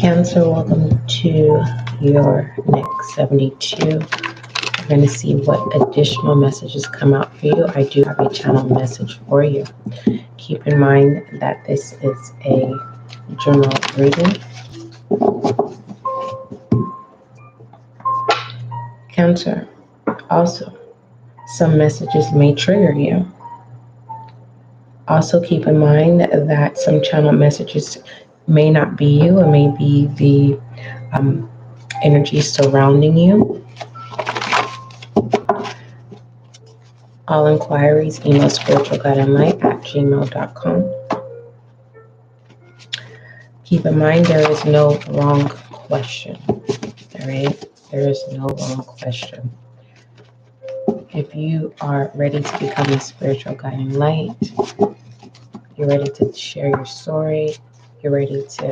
Cancer, welcome to your next 72. We're going to see what additional messages come out for you. I do have a channel message for you. Keep in mind that this is a general reading. Cancer, also, some messages may trigger you. Also keep in mind that some channel messages may not be you, it may be the energy surrounding you. All inquiries, email spiritualguideandlight@gmail.com. Keep in mind there is no wrong question. There is no wrong question. If you are ready to become a spiritual guide and light, you're ready to share your story, you're ready to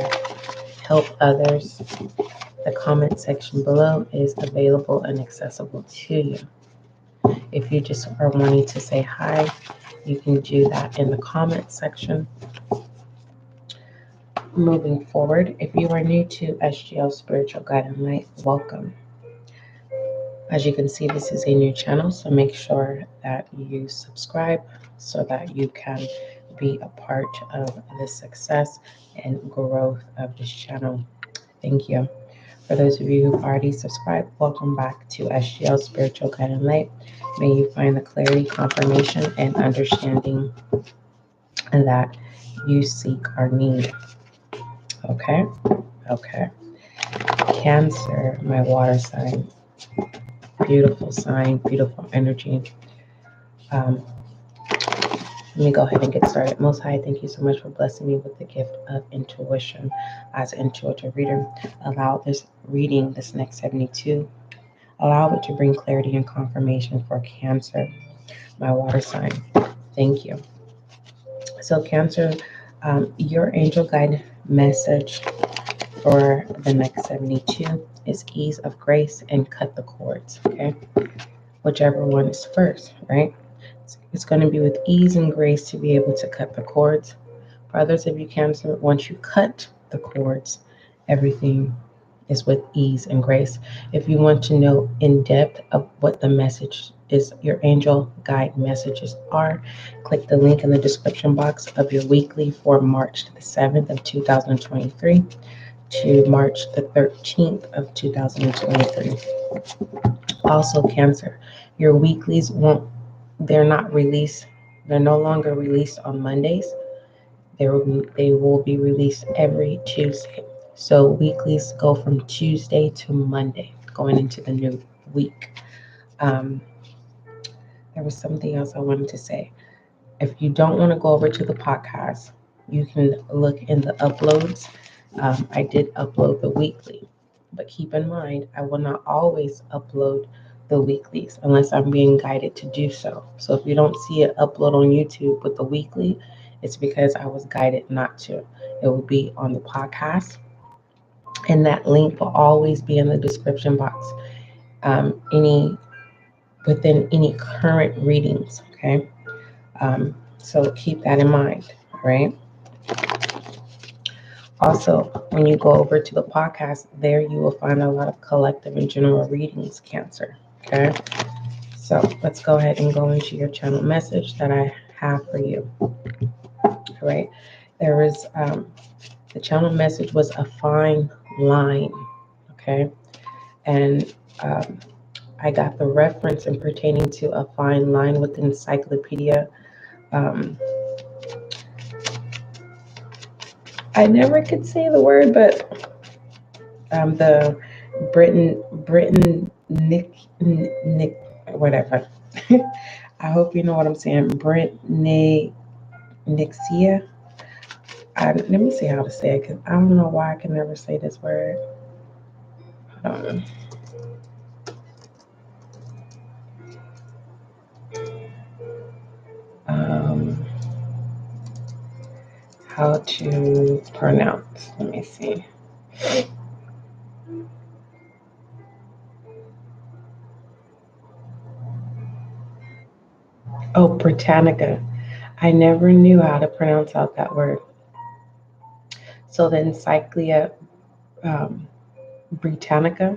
help others, the comment section below is available and accessible to you. If you just are wanting to say hi, you can do that in the comment section. Moving forward, if you are new to SGL Spiritual Guide and Light, welcome. As you can see, this is a new channel, so make sure that you subscribe so that you can be a part of the success and growth of this channel. Thank you. For those of you who've already subscribed, welcome back to SGL Spiritual Guide and Light. May you find the clarity, confirmation, and understanding that you seek or need. Okay? Okay. Cancer, my water sign. Beautiful sign, beautiful energy. Let me go ahead and get started. Most High, thank you so much for blessing me with the gift of intuition. As an intuitive reader, allow this reading, this next 72, allow it to bring clarity and confirmation for Cancer, my water sign. Thank you. So Cancer, your angel guide message for the next 72 is ease of grace and cut the cords, okay? Whichever one is first, right? It's going to be with ease and grace to be able to cut the cords. For others of you, Cancer, once you cut the cords, everything is with ease and grace. If you want to know in depth of what the message is, your angel guide messages are, click the link in the description box of your weekly for March the 7th of 2023 to March the 13th of 2023. Also, Cancer, your weeklies they're not released. They're no longer released on Mondays. They will be released every Tuesday. So weeklies go from Tuesday to Monday, going into the new week. There was something else I wanted to say. If you don't want to go over to the podcast, you can look in the uploads. I did upload the weekly, but keep in mind, I will not always upload the weeklies unless I'm being guided to do so. So if you don't see it upload on YouTube with the weekly, it's because I was guided not to. It will be on the podcast, and that link will always be in the description box. Within any current readings, okay? So keep that in mind, all right? Also, when you go over to the podcast, there you will find a lot of collective and general readings, Cancer, okay? So let's go ahead and go into your channel message that I have for you, all right? There is, the channel message was a fine line, okay? And I got the reference in pertaining to a fine line with the encyclopedia. I never could say the word, but the Britain Nick whatever. I hope you know what I'm saying. Brittany Nixia. Let me see how to say it, because I don't know why I can never say this word. How to pronounce? Let me see. Oh, Britannica. I never knew how to pronounce out that word. So the Encyclopedia Britannica,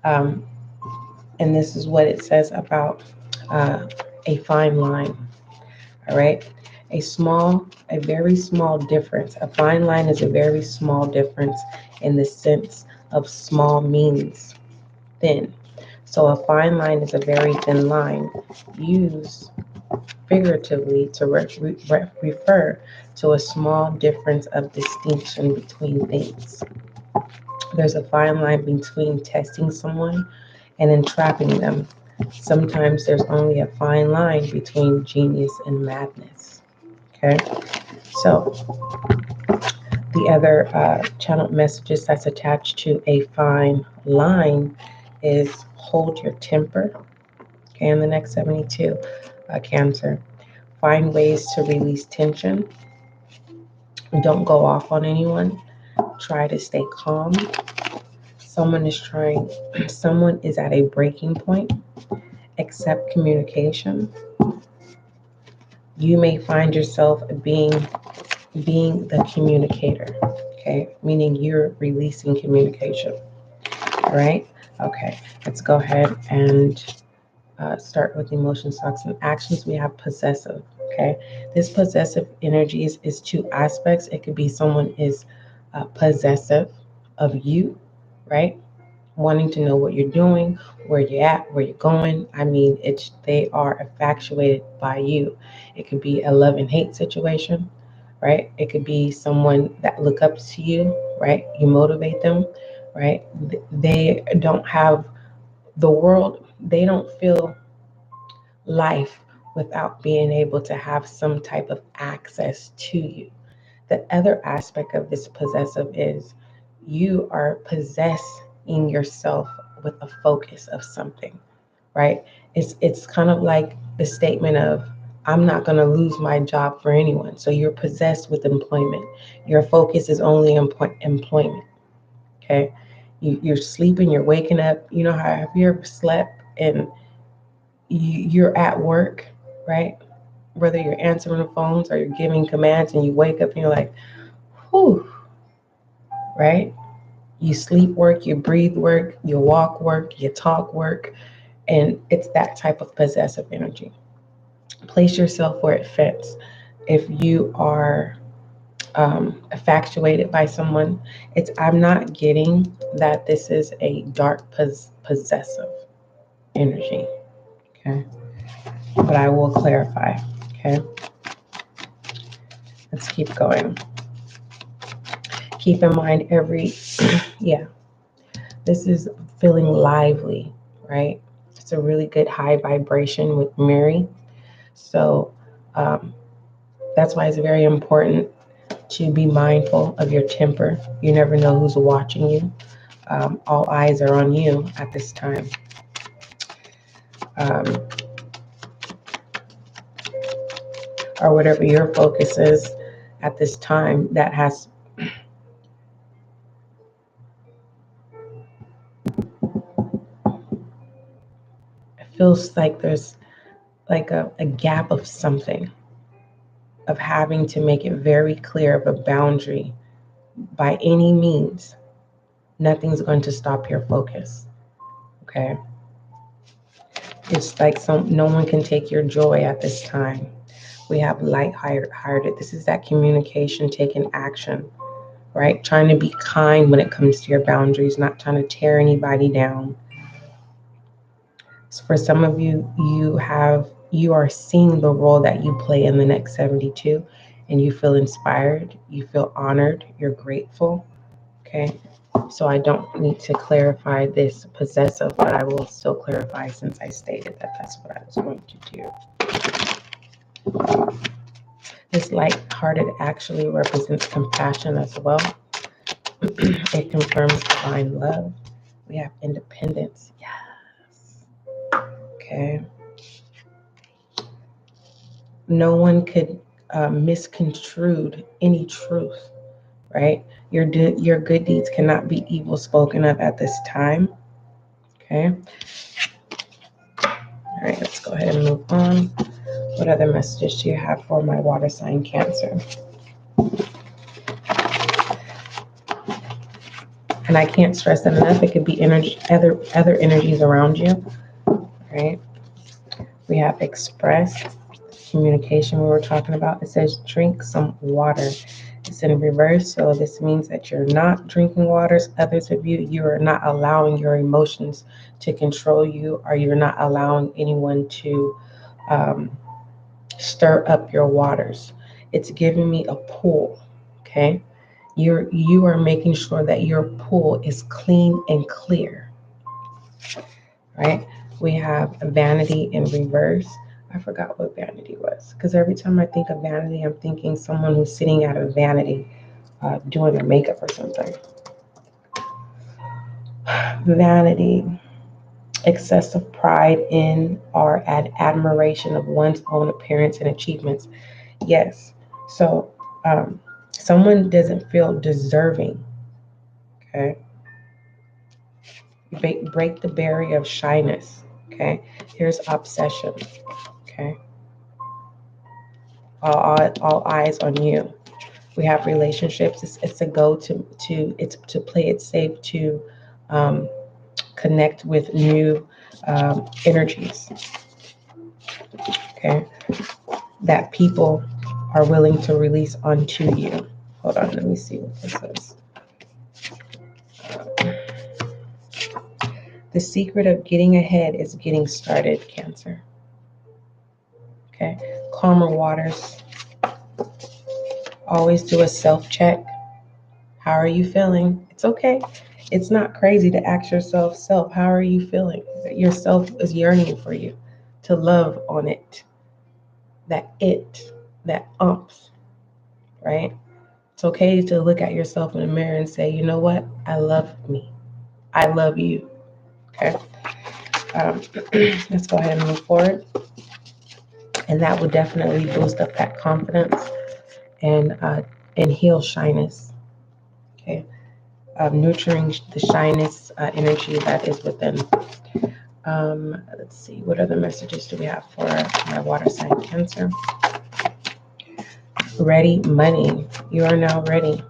um, and this is what it says about a fine line. All right, a very small difference. A fine line is a very small difference in the sense of small means thin. So a fine line is a very thin line used figuratively to refer to a small difference of distinction between things. There's a fine line between testing someone and entrapping them. Sometimes there's only a fine line between genius and madness. Okay, so the other channeled messages that's attached to a fine line is hold your temper. Okay, in the next 72, Cancer. Find ways to release tension. Don't go off on anyone. Try to stay calm. Someone is at a breaking point. Accept communication. You may find yourself being the communicator, okay? Meaning you're releasing communication, all right? Okay, let's go ahead and start with emotions, thoughts, and actions. We have possessive, okay? This possessive energy is two aspects. It could be someone is possessive of you, right? Wanting to know what you're doing, where you're at, where you're going. I mean, they are infatuated by you. It could be a love and hate situation, right? It could be someone that look up to you, right? You motivate them, right? They don't have the world. They don't feel life without being able to have some type of access to you. The other aspect of this possessive is you are possessing yourself with a focus of something, right? It's kind of like the statement of I'm not going to lose my job for anyone. So you're possessed with employment. Your focus is only employment. Okay, you're sleeping, you're waking up. You know how have you ever slept and you're at work, right? Whether you're answering the phones or you're giving commands, and you wake up and you're like, whew, right? You sleep work, you breathe work, you walk work, you talk work, and it's that type of possessive energy. Place yourself where it fits. If you are infatuated by someone, I'm not getting that this is a dark possessive energy, okay? But I will clarify, okay? Let's keep going. Keep in mind yeah, this is feeling lively, right? It's a really good high vibration with Mary. So that's why it's very important to be mindful of your temper. You never know who's watching you. All eyes are on you at this time. Or whatever your focus is at this time that has it feels like there's like a gap of something, of having to make it very clear of a boundary by any means. Nothing's going to stop your focus, okay? It's like no one can take your joy at this time. We have light-hearted. This is that communication, taking action, right? Trying to be kind when it comes to your boundaries, not trying to tear anybody down. So for some of you, you are seeing the role that you play in the next 72, and you feel inspired, you feel honored, you're grateful, okay? So I don't need to clarify this possessive, but I will still clarify since I stated that that's what I was going to do. This light-hearted actually represents compassion as well. It confirms divine love. We have independence. Yes. Okay. No one could misconstrued any truth, right? Your good deeds cannot be evil spoken of at this time. Okay. All right, let's go ahead and move on. What other messages do you have for my water sign Cancer? And I can't stress that enough. It could be energy, other energies around you, right? We have express communication we were talking about. It says drink some water. It's in reverse, so this means that you're not drinking waters. Others of you are not allowing your emotions to control you, or you're not allowing anyone to stir up your waters. It's giving me a pool, okay? You are making sure that your pool is clean and clear, right? We have vanity in reverse. I forgot what vanity was, because every time I think of vanity, I'm thinking someone who's sitting at a vanity doing their makeup or something. Vanity, excessive pride in or admiration of one's own appearance and achievements. Yes. So someone doesn't feel deserving. Okay. Break the barrier of shyness. Okay. Here's obsession. Okay. All eyes on you. We have relationships. It's a go it's to play it safe to connect with new energies. Okay. That people are willing to release onto you. Hold on, let me see what this is. The secret of getting ahead is getting started, Cancer. Okay. Calmer waters. Always do a self-check. How are you feeling? It's okay. It's not crazy to ask yourself, how are you feeling? Yourself is yearning for you to love on it. That umps, right? It's okay to look at yourself in the mirror and say, you know what? I love me. I love you. Okay. Let's go ahead and move forward. And that will definitely boost up that confidence and heal shyness. Okay. Nurturing the shyness energy that is within. Let's see, what other messages do we have for my water sign Cancer? Ready money. You are now ready,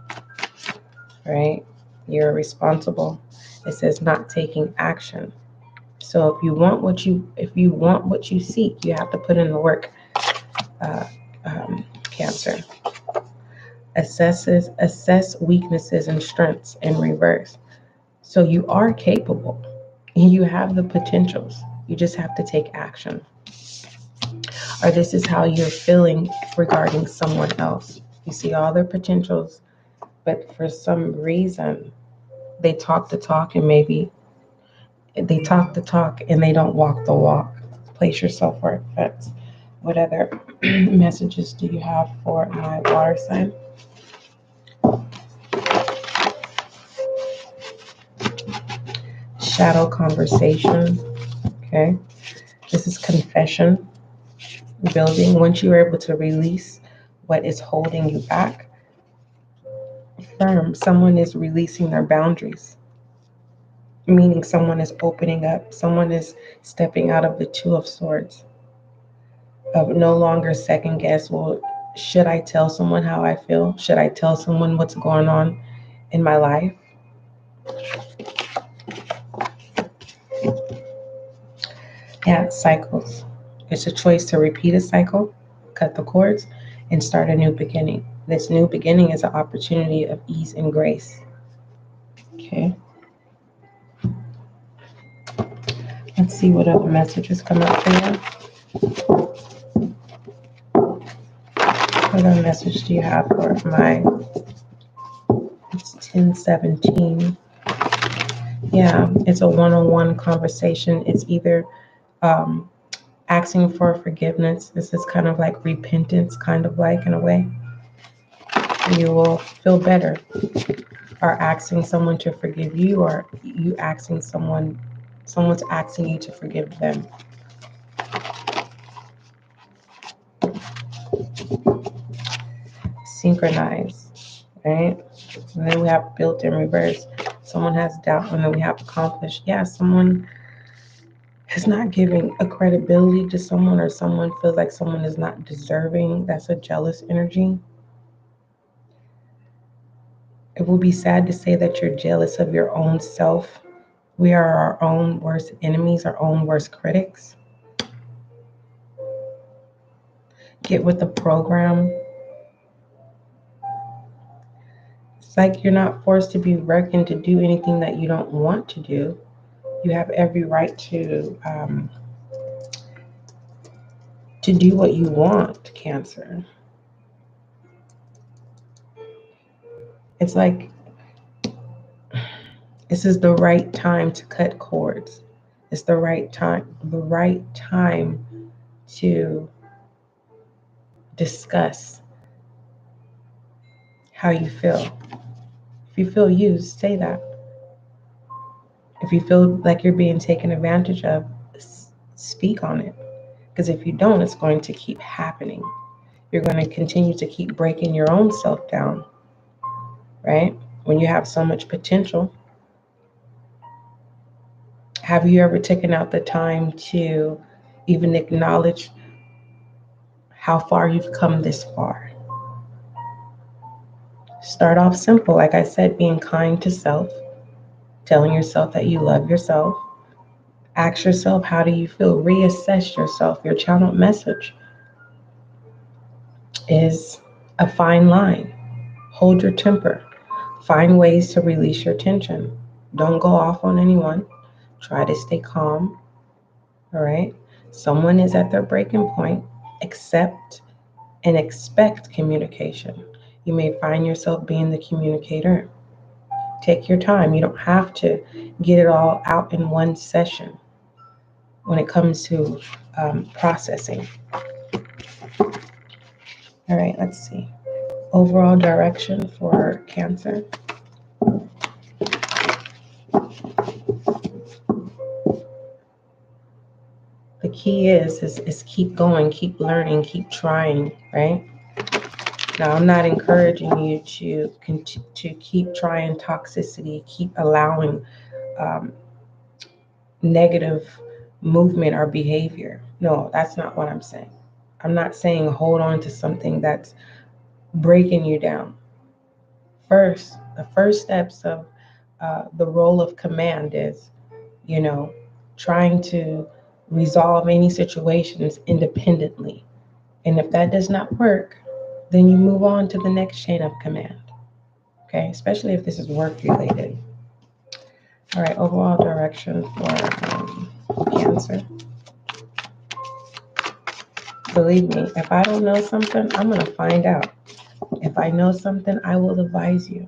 right? You're responsible. It says not taking action. So if you want what you seek, you have to put in the work. Cancer. Assess weaknesses and strengths in reverse. So you are capable. You have the potentials. You just have to take action. Or this is how you're feeling regarding someone else. You see all their potentials, but for some reason, they talk the talk and maybe they talk the talk and they don't walk the walk. Place yourself where it fits. What other messages do you have for my water sign? Shadow conversation. Okay. This is confession building. Once you are able to release what is holding you back, someone is releasing their boundaries, meaning someone is opening up, someone is stepping out of the Two of Swords, of no longer second guess, well, should I tell someone how I feel? Should I tell someone what's going on in my life? Yeah, cycles. It's a choice to repeat a cycle, cut the cords, and start a new beginning. This new beginning is an opportunity of ease and grace. Okay. Let's see what other messages come up for you. What other message do you have for my? It's 1017. Yeah, it's a one-on-one conversation. It's either asking for forgiveness. This is kind of like repentance, kind of like in a way. You will feel better. Or asking someone to forgive you, or you asking someone's asking you to forgive them. Synchronize, right? And then we have built in reverse. Someone has doubt, and then we have accomplished. Yeah, someone It's not giving a credibility to someone, or someone feels like someone is not deserving. That's a jealous energy. It will be sad to say that you're jealous of your own self. We are our own worst enemies, our own worst critics. Get with the program. It's like you're not forced to be reckoned to do anything that you don't want to do. You have every right to do what you want, Cancer. It's like this is the right time to cut cords. It's the right time to discuss how you feel. If you feel used, say that. If you feel like you're being taken advantage of, speak on it. Because if you don't, it's going to keep happening. You're going to continue to keep breaking your own self down, right? When you have so much potential. Have you ever taken out the time to even acknowledge how far you've come this far? Start off simple, like I said, being kind to self, telling yourself that you love yourself. Ask yourself, how do you feel? Reassess yourself. Your channeled message is a fine line. Hold your temper. Find ways to release your tension. Don't go off on anyone. Try to stay calm. All right? Someone is at their breaking point. Accept and expect communication. You may find yourself being the communicator. Take your time. You don't have to get it all out in one session when it comes to processing. All right, let's see. Overall direction for Cancer. The key is keep going, keep learning, keep trying, right? Now, I'm not encouraging you to keep trying toxicity, keep allowing negative movement or behavior. No, that's not what I'm saying. I'm not saying hold on to something that's breaking you down. The first steps of the role of command is, trying to resolve any situations independently. And if that does not work, then you move on to the next chain of command. Okay, especially if this is work related. All right, overall direction for Cancer. Believe me, if I don't know something, I'm going to find out. If I know something, I will advise you.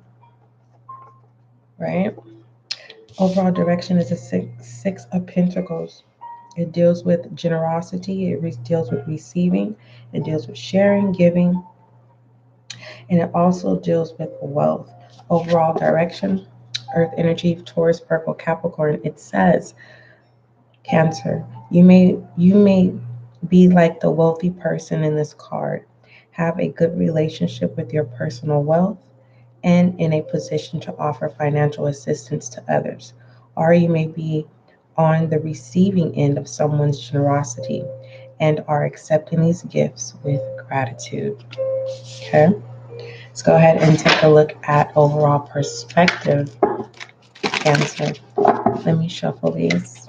Right? Overall direction is a six of Pentacles. It deals with generosity. It deals with receiving. It deals with sharing, giving. And it also deals with wealth. Overall direction, Earth energy, Taurus, Virgo, Capricorn. It says, Cancer, you may be like the wealthy person in this card. Have a good relationship with your personal wealth and in a position to offer financial assistance to others. Or you may be on the receiving end of someone's generosity and are accepting these gifts with gratitude. Okay, let's go ahead and take a look at overall perspective, Cancer. Let me shuffle these.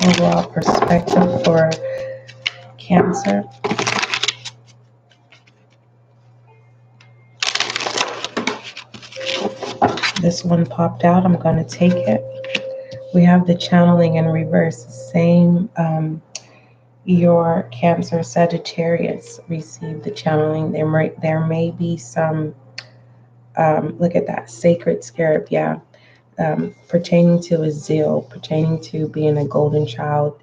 Overall perspective for Cancer. This one popped out. I'm going to take it. We have the channeling in reverse. Same. Your Cancer Sagittarius received the channeling. There may be some. Look at that sacred scarab. Yeah. Pertaining to a zeal, pertaining to being a golden child,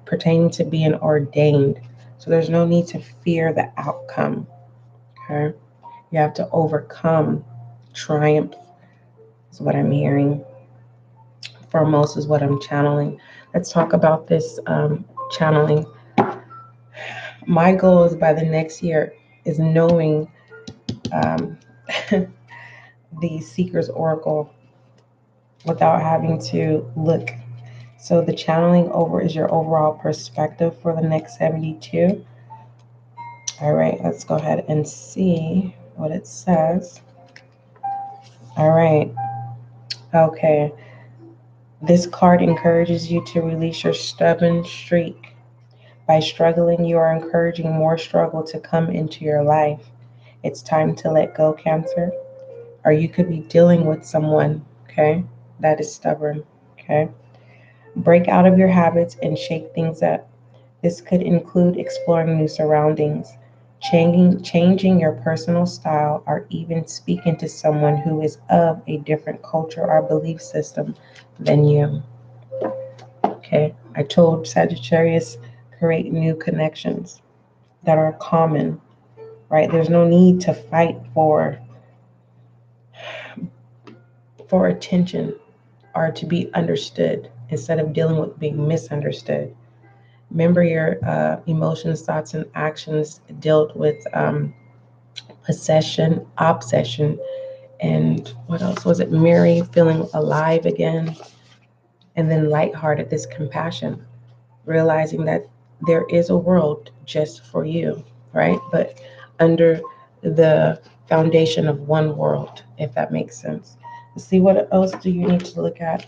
pertaining to being ordained. So there's no need to fear the outcome. Okay. You have to overcome. Triumph is what I'm hearing. Foremost is what I'm channeling. Let's talk about this channeling. My goal is by the next year is knowing the Seeker's Oracle without having to look. So the channeling over is your overall perspective for the next 72. All right, let's go ahead and see what it says. All right. Okay. This card encourages you to release your stubborn streak. By struggling, you are encouraging more struggle to come into your life. It's time to let go, Cancer. Or you could be dealing with someone, okay, that is stubborn, okay? Break out of your habits and shake things up. This could include exploring new surroundings, changing your personal style, or even speaking to someone who is of a different culture or belief system than you. Okay, I told Sagittarius, create new connections that are common, right? There's no need to fight for attention or to be understood instead of dealing with being misunderstood. Remember, your emotions, thoughts, and actions dealt with possession, obsession, and what else was it? Mary, feeling alive again, and then lighthearted, this compassion, realizing that there is a world just for you, right? But under the foundation of one world, if that makes sense. Let's see, what else do you need to look at?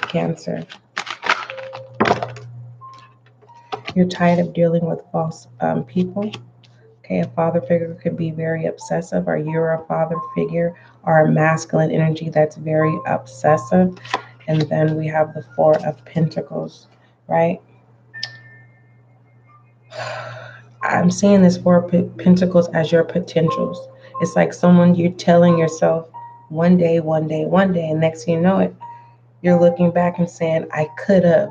Cancer. You're tired of dealing with false people. Okay, a father figure could be very obsessive, or you're a father figure or a masculine energy that's very obsessive. And then we have the Four of Pentacles, right? I'm seeing this Four of Pentacles as your potentials. It's like someone you're telling yourself one day, and next thing you know it, you're looking back and saying, I could have,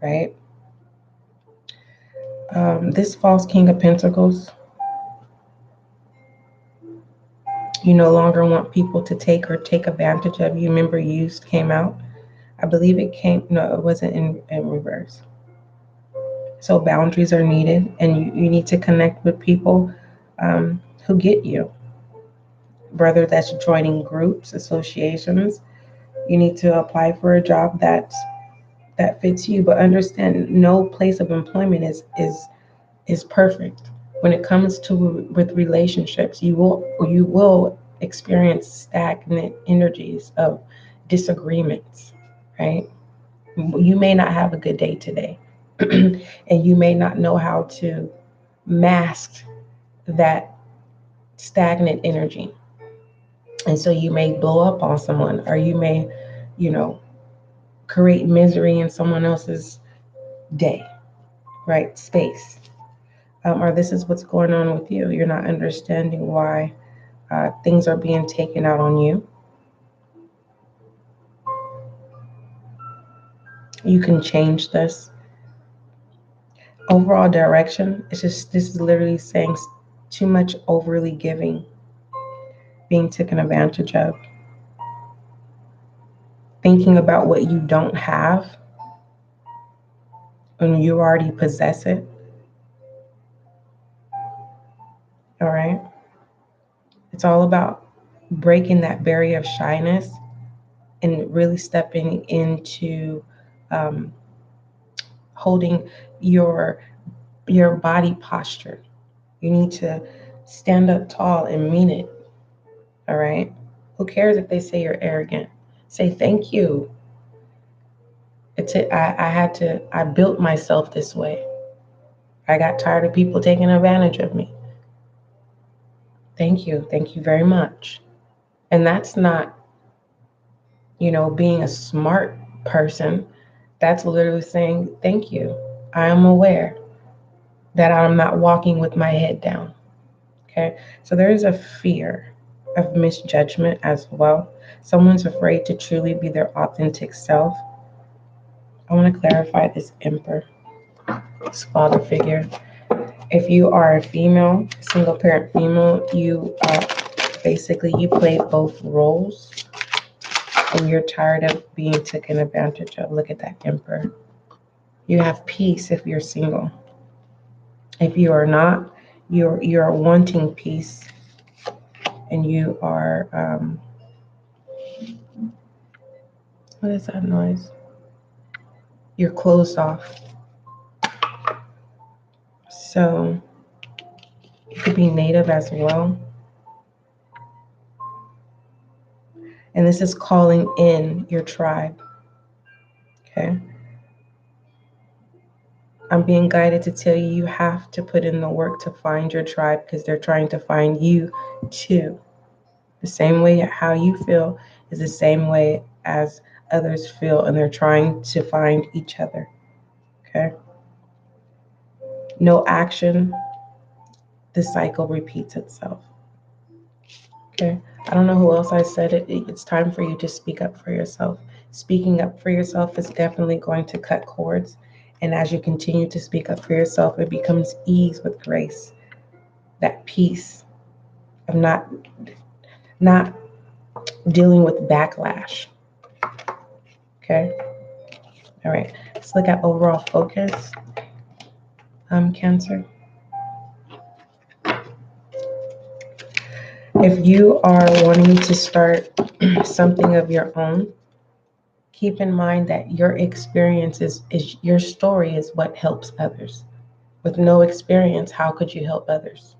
right? This false King of Pentacles, you no longer want people to take advantage of you. Remember, used came out. I believe it came, no, it wasn't in reverse. So boundaries are needed, and you need to connect with people who get you. Whether that's joining groups, associations, you need to apply for a job that fits you. But understand, no place of employment is perfect. When it comes to with relationships, you will experience stagnant energies of disagreements, right? You may not have a good day today, and you may not know how to mask that stagnant energy. And so you may blow up on someone, or you may, create misery in someone else's day, right? Space. Or this is what's going on with you. You're not understanding why things are being taken out on you. You can change this. Overall direction, this is literally saying too much overly giving, being taken advantage of, thinking about what you don't have when you already possess it. All right. It's all about breaking that barrier of shyness and really stepping into holding your body posture. You need to stand up tall and mean it. All right. Who cares if they say you're arrogant? Say thank you. I built myself this way. I got tired of people taking advantage of me. Thank you. Thank you very much. And that's not, being a smart person. That's literally saying, thank you. I am aware that I'm not walking with my head down. Okay. So there is a fear of misjudgment as well. Someone's afraid to truly be their authentic self. I want to clarify this Emperor, this father figure. If you are a female, single parent female, you basically you play both roles, and you're tired of being taken advantage of. Look at that Emperor. You have peace if you're single. If you are not, you're wanting peace, and you are what is that noise? You're closed off. So you could be native as well. And this is calling in your tribe. Okay. I'm being guided to tell you, you have to put in the work to find your tribe, because they're trying to find you too. The same way how you feel is the same way as others feel, and they're trying to find each other. Okay. No action, the cycle repeats itself. Okay. I don't know who else I said it. It's time for you to speak up for yourself. Speaking up for yourself is definitely going to cut cords. And as you continue to speak up for yourself, it becomes ease with grace. That peace of not dealing with backlash. Okay. All right. Let's look at overall focus. Cancer. If you are wanting to start something of your own, keep in mind that your experience is your story is what helps others. With no experience, how could you help others?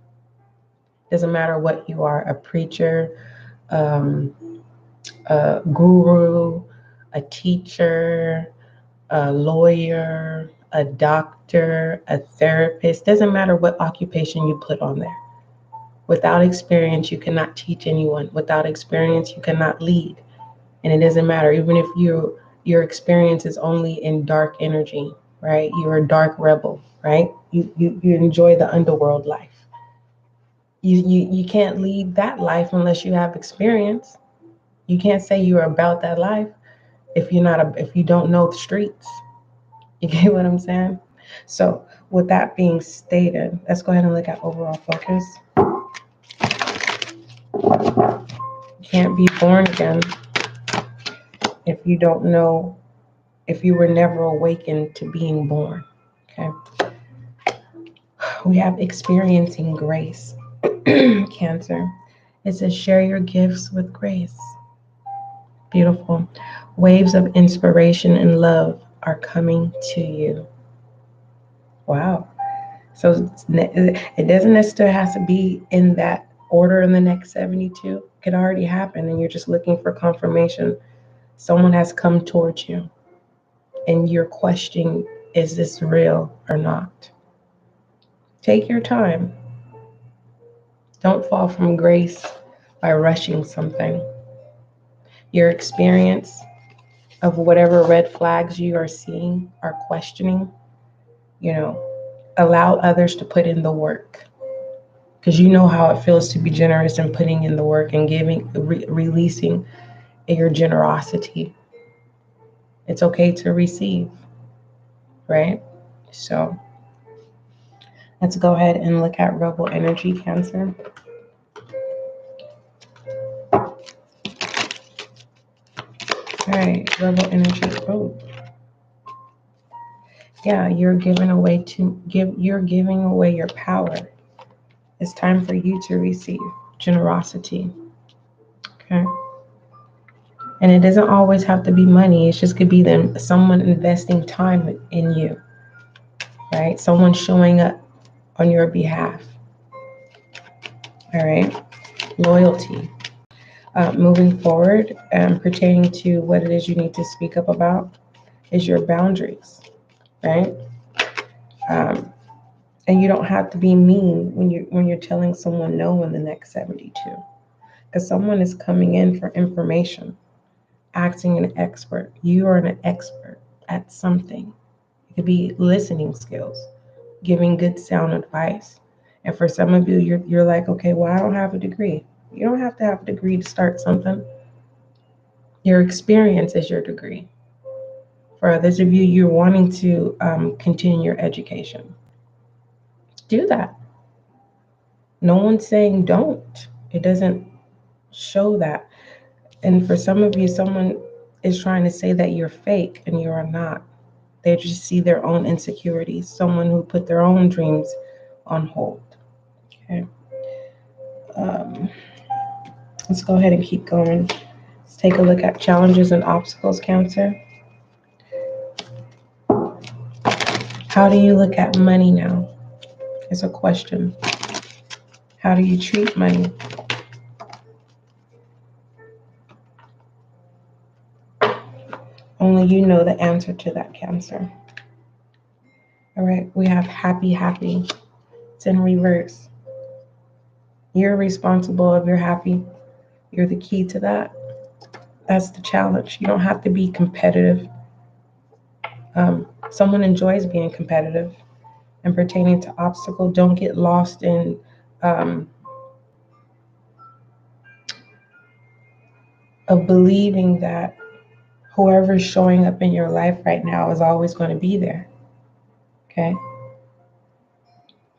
Doesn't matter what you are, a preacher, a guru, a teacher, a lawyer, a doctor, a therapist. Doesn't matter what occupation you put on there. Without experience, you cannot teach anyone. Without experience, you cannot lead. And it doesn't matter, even if your experience is only in dark energy, right? You're a dark rebel, right? You enjoy the underworld life. You can't lead that life unless you have experience. You can't say you're about that life if you don't know the streets. You get what I'm saying? So with that being stated, let's go ahead and look at overall focus. You can't be born again if you don't know, if you were never awakened to being born. Okay. We have experiencing grace. Cancer. It says share your gifts with grace. Beautiful. Waves of inspiration and love are coming to you. Wow. So it doesn't necessarily have to be in that order in the next 72. It could already happen, and you're just looking for confirmation. Someone has come towards you, and you're questioning, is this real or not? Take your time. Don't fall from grace by rushing something. Your experience of whatever red flags you are seeing, are questioning, allow others to put in the work. Because you know how it feels to be generous and putting in the work and giving, releasing your generosity. It's okay to receive, right? So let's go ahead and look at rebel energy, Cancer. All right, rebel energy. Oh, yeah, you're giving away your power. It's time for you to receive generosity. Okay. And it doesn't always have to be money. It just could be someone investing time in you, right? Someone showing up on your behalf. All right. Loyalty. Moving forward, pertaining to what it is you need to speak up about is your boundaries, right? And you don't have to be mean when you're telling someone no in the next 72, because someone is coming in for information, acting an expert. You are an expert at something. It could be listening skills, giving good sound advice. And for some of you, you're like, okay, well, I don't have a degree. You don't have to have a degree to start something. Your experience is your degree. For others of you, you're wanting to continue your education. Do that. No one's saying don't. It doesn't show that. And for some of you, someone is trying to say that you're fake, and you are not. They just see their own insecurities. Someone who put their own dreams on hold. Okay. Let's go ahead and keep going. Let's take a look at challenges and obstacles, Cancer. How do you look at money now? It's a question. How do you treat money? Only you know the answer to that, Cancer. All right, we have happy, happy. It's in reverse. You're responsible if you're happy. You're the key to that. That's the challenge. You don't have to be competitive. Someone enjoys being competitive. And pertaining to obstacle, don't get lost in of believing that whoever's showing up in your life right now is always going to be there. Okay?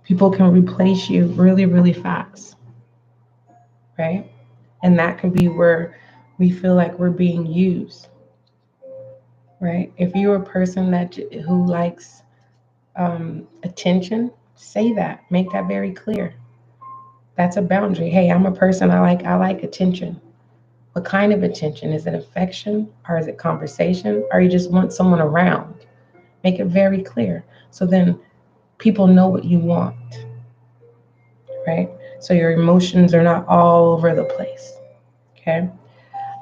People can replace you really, really fast. Right? And that can be where we feel like we're being used. Right? If you're a person who likes attention, say that. Make that very clear. That's a boundary. Hey, I'm a person, I like attention. What kind of attention? Is it affection, or is it conversation, or you just want someone around? Make it very clear. So then people know what you want, right? So your emotions are not all over the place, okay?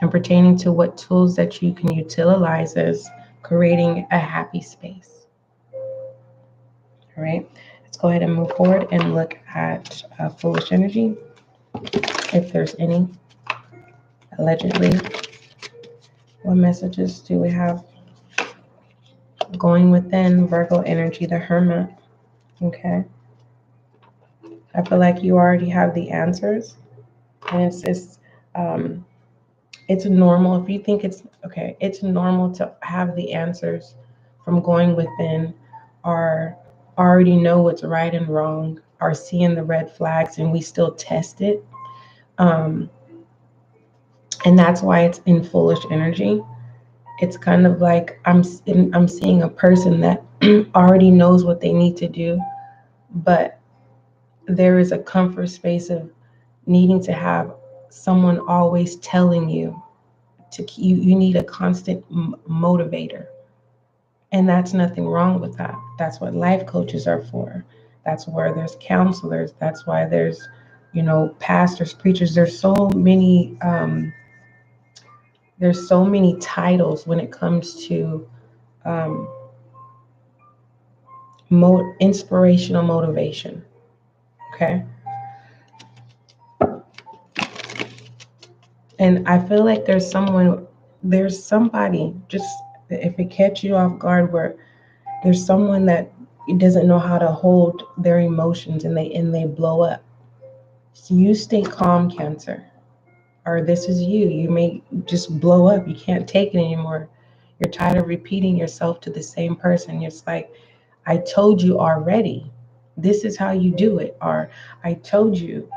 And pertaining to what tools that you can utilize is creating a happy space, all right? Let's go ahead and move forward and look at foolish energy, if there's any. Allegedly, what messages do we have? Going within, Virgo energy, the Hermit. Okay. I feel like you already have the answers, and it's normal. If you think it's okay, it's normal to have the answers from going within, or already know what's right and wrong, or seeing the red flags, and we still test it. And that's why it's in foolish energy. It's kind of like I'm seeing a person that already knows what they need to do, but there is a comfort space of needing to have someone always telling you you need a constant motivator. And that's nothing wrong with that. That's what life coaches are for. That's where there's counselors. That's why there's, pastors, preachers. There's so many titles when it comes to inspirational motivation. Okay. And I feel like there's somebody, just if it catch you off guard, where there's someone that doesn't know how to hold their emotions, and they blow up. So you stay calm, Cancer. Or this is you. You may just blow up. You can't take it anymore. You're tired of repeating yourself to the same person. It's like, I told you already. This is how you do it. Or I told you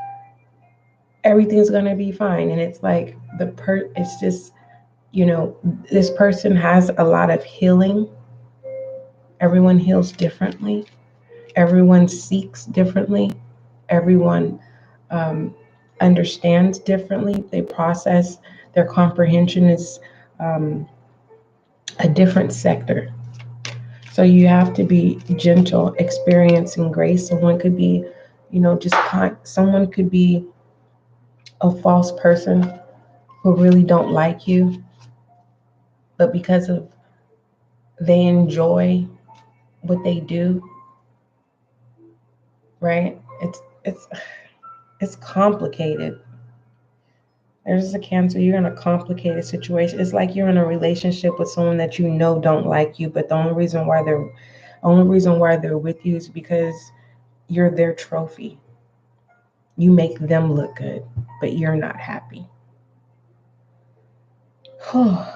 everything's gonna be fine. And it's like it's just, this person has a lot of healing. Everyone heals differently. Everyone seeks differently. Everyone understands differently. They process, their comprehension is a different sector. So you have to be gentle, experiencing grace. Someone could be, just kind. Someone could be a false person who really don't like you, but because of they enjoy what they do, right? It's complicated. There's a Cancer. You're in a complicated situation. It's like you're in a relationship with someone that you know don't like you, but the only reason why they're with you is because you're their trophy. You make them look good, but you're not happy.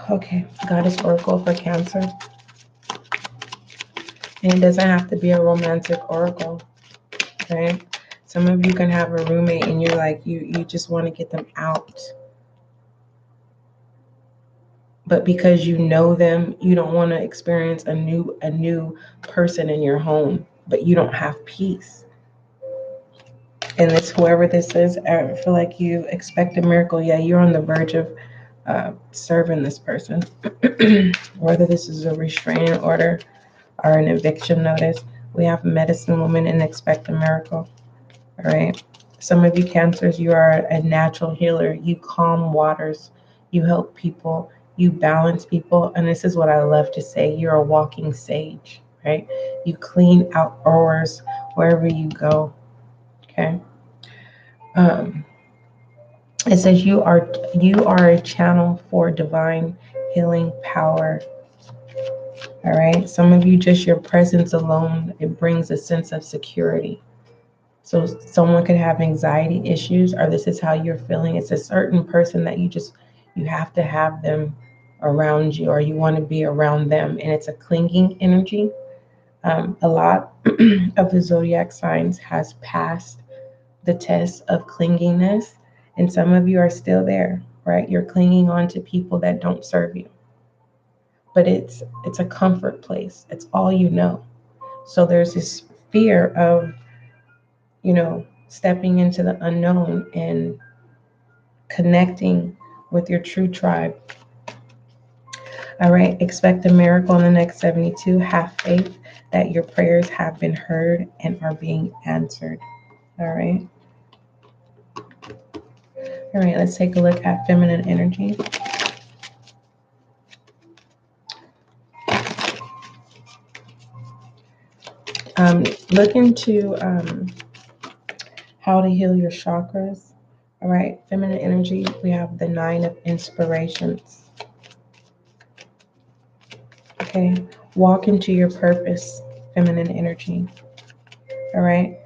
Okay, Goddess Oracle for Cancer. And it doesn't have to be a romantic oracle, right? Some of you can have a roommate and you're like, you just want to get them out. but because you know them, you don't want to experience a new person in your home, but you don't have peace. And it's whoever this is, I feel like you expect a miracle. Yeah, you're on the verge of serving this person, whether this is a restraining order or an eviction notice. We have medicine woman and expect a miracle. All right. Some of you Cancers, you are a natural healer. You calm waters. You help people. You balance people. And this is what I love to say. You're a walking sage, right? You clean out ores wherever you go. Okay. It says you are a channel for divine healing power. All right. Some of you, just your presence alone, it brings a sense of security. So someone could have anxiety issues, or this is how you're feeling. It's a certain person that you have to have them around you, or you want to be around them. And it's a clinging energy. A lot of the zodiac signs has passed the test of clinginess. And some of you are still there, right? You're clinging on to people that don't serve you. But it's a comfort place. It's all you know. So there's this fear of, stepping into the unknown and connecting with your true tribe. All right, expect a miracle in the next 72. Have faith that your prayers have been heard and are being answered. All right. All right, let's take a look at feminine energy. Look into how to heal your chakras. All right, feminine energy, we have the 9 of inspirations. Okay, walk into your purpose, feminine energy. All right.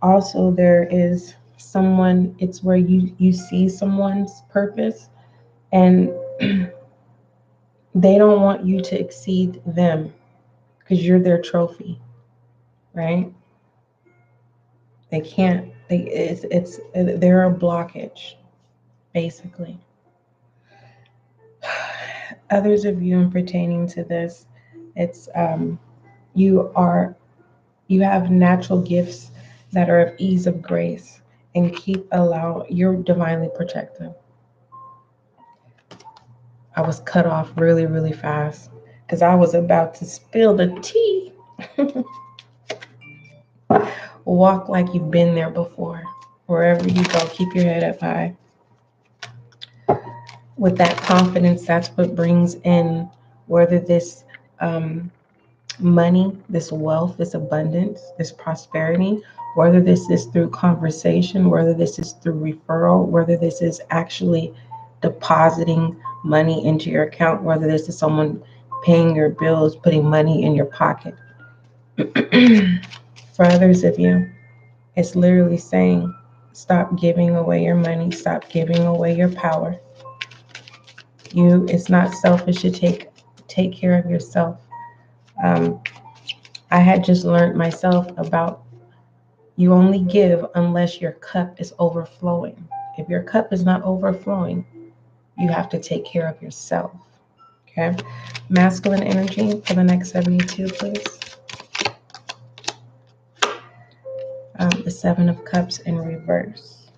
Also, there is someone, it's where you see someone's purpose and they don't want you to exceed them because you're their trophy, right? They can't, they're a blockage, basically. Others of you in pertaining to this, it's you have natural gifts that are of ease of grace, and you're divinely protected. I was cut off really, really fast because I was about to spill the tea. Walk like you've been there before. Wherever you go, keep your head up high. With that confidence, that's what brings in whether this money, this wealth, this abundance, this prosperity, whether this is through conversation, whether this is through referral, whether this is actually depositing money into your account, whether this is someone paying your bills, putting money in your pocket. For others of you, it's literally saying, stop giving away your money, stop giving away your power. It's not selfish to take care of yourself. I had just learned myself about you only give unless your cup is overflowing. If your cup is not overflowing, you have to take care of yourself. Okay. Masculine energy for the next 72, please. The 7 of Cups in reverse.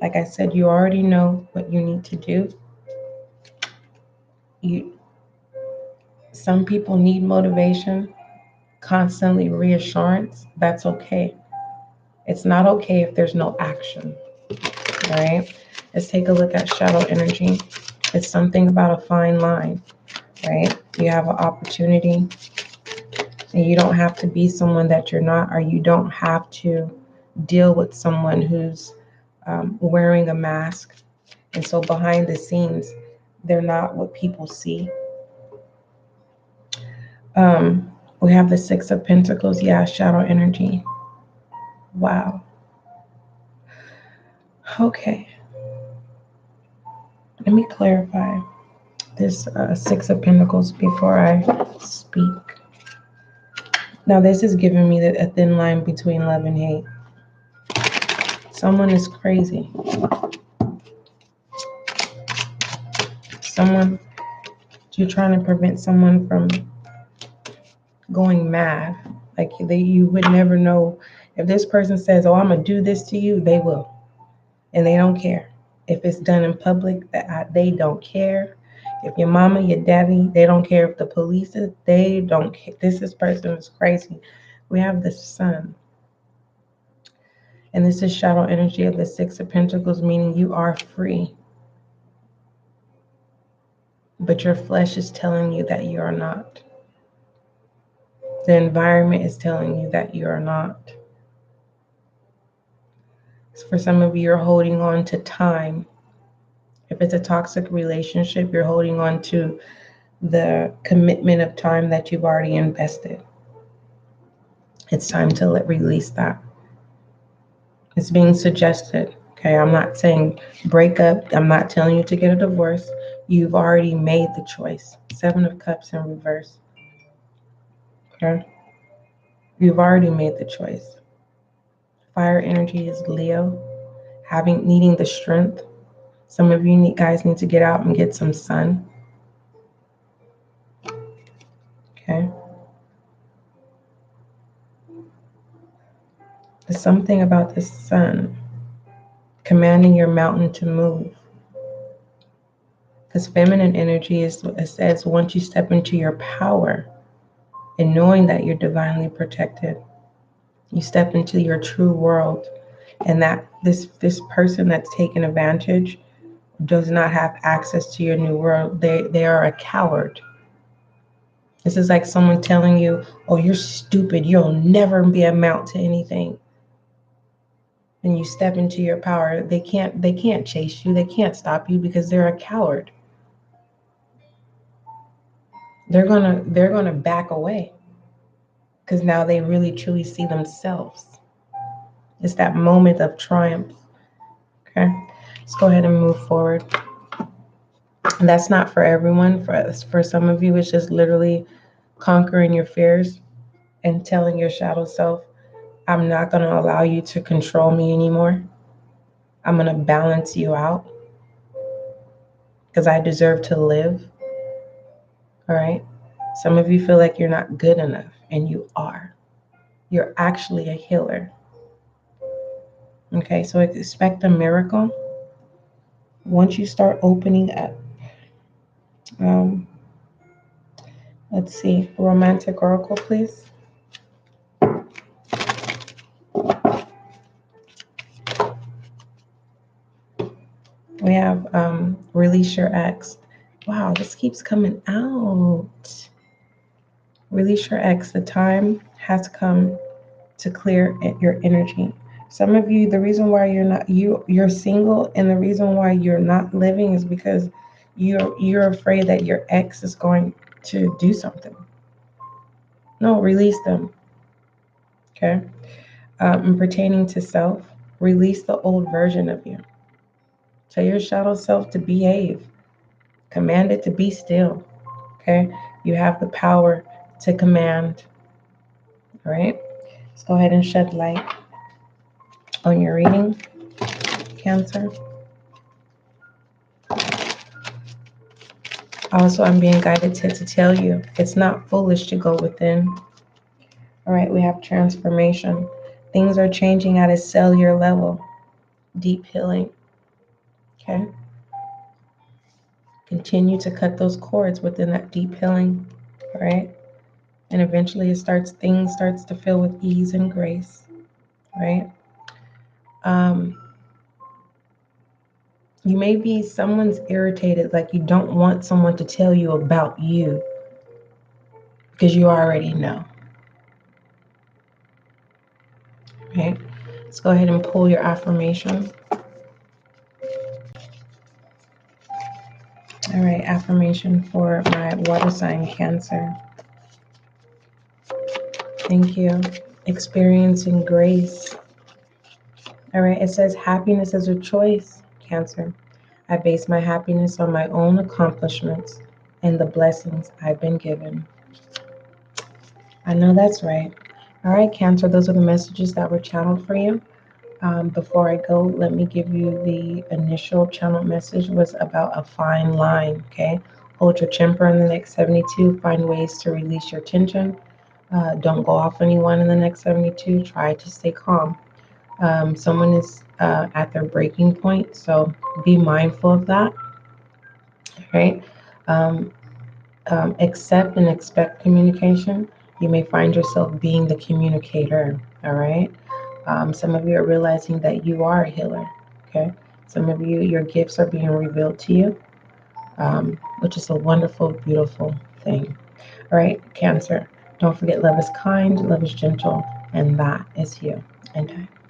Like I said, you already know what you need to do. Some people need motivation, constantly reassurance. That's okay. It's not okay if there's no action. All right. Let's take a look at shadow energy. It's something about a fine line, right? You have an opportunity and you don't have to be someone that you're not, or you don't have to deal with someone who's wearing a mask. And so behind the scenes, they're not what people see. We have the 6 of Pentacles. Yeah, shadow energy. Wow. Okay. Let me clarify this 6 of Pentacles before I speak. Now, this is giving me a thin line between love and hate. Someone is crazy. you're trying to prevent someone from going mad. Like you would never know if this person says, "Oh, I'm gonna do this to you," they will, and they don't care. If it's done in public, they don't care. If your mama, your daddy, they don't care. If the police is, they don't care. This person is crazy. We have the sun. And this is shadow energy of the Six of Pentacles, meaning you are free. But your flesh is telling you that you are not. The environment is telling you that you are not. For some of you, you're holding on to time. If it's a toxic relationship, you're holding on to the commitment of time that you've already invested. It's time to release that. It's being suggested. Okay, I'm not saying break up. I'm not telling you to get a divorce. You've already made the choice. Seven of Cups in reverse. Okay, you've already made the choice. Fire energy is Leo, needing the strength. Some of you guys need to get out and get some sun. Okay. There's something about the sun commanding your mountain to move. Because feminine energy it says once you step into your power and knowing that you're divinely protected, you step into your true world, and that this person that's taken advantage does not have access to your new world. They are a coward. This is like someone telling you, "Oh, you're stupid. You'll never amount to anything." And you step into your power. They can't chase you. They can't stop you because they're a coward. They're gonna back away because now they really truly see themselves. It's that moment of triumph. Okay, let's go ahead and move forward. And that's not for everyone. For some of you, it's just literally conquering your fears and telling your shadow self, "I'm not going to allow you to control me anymore. I'm going to balance you out because I deserve to live." All right. Some of you feel like you're not good enough, and you are. You're actually a healer. Okay, so expect a miracle once you start opening up. Let's see, romantic oracle, please. We have release your ex. Wow, this keeps coming out. Release your ex. The time has come to clear your energy. Some of you, the reason why you're single, and the reason why you're not living is because you're afraid that your ex is going to do something. No, release them. Okay. And pertaining to self, release the old version of you. Tell your shadow self to behave. Command it to be still. Okay. You have the power to command. All right. Let's go ahead and shed light on your reading, Cancer. Also, I'm being guided to tell you it's not foolish to go within. All right, we have transformation. Things are changing at a cellular level. Deep healing. Okay. Continue to cut those cords within that deep healing. All right. And eventually things starts to fill with ease and grace. Right. You may be someone's irritated, like you don't want someone to tell you about you because you already know. Okay, let's go ahead and pull your affirmation. All right, affirmation for my water sign, Cancer. Thank you. Experiencing grace. All right, it says happiness is a choice, Cancer. I base my happiness on my own accomplishments and the blessings I've been given. I know that's right. All right, Cancer, those are the messages that were channeled for you. Before I go, let me give you the initial channel message was about a fine line, okay? Hold your temper in the next 72. Find ways to release your tension. Don't go off anyone in the next 72. Try to stay calm. Someone is at their breaking point, so be mindful of that, right? Um, Accept and expect communication. You may find yourself being the communicator, all right? Some of you are realizing that you are a healer, okay? Some of you, your gifts are being revealed to you, which is a wonderful, beautiful thing. All right, Cancer. Don't forget, love is kind, love is gentle, and that is you. And I.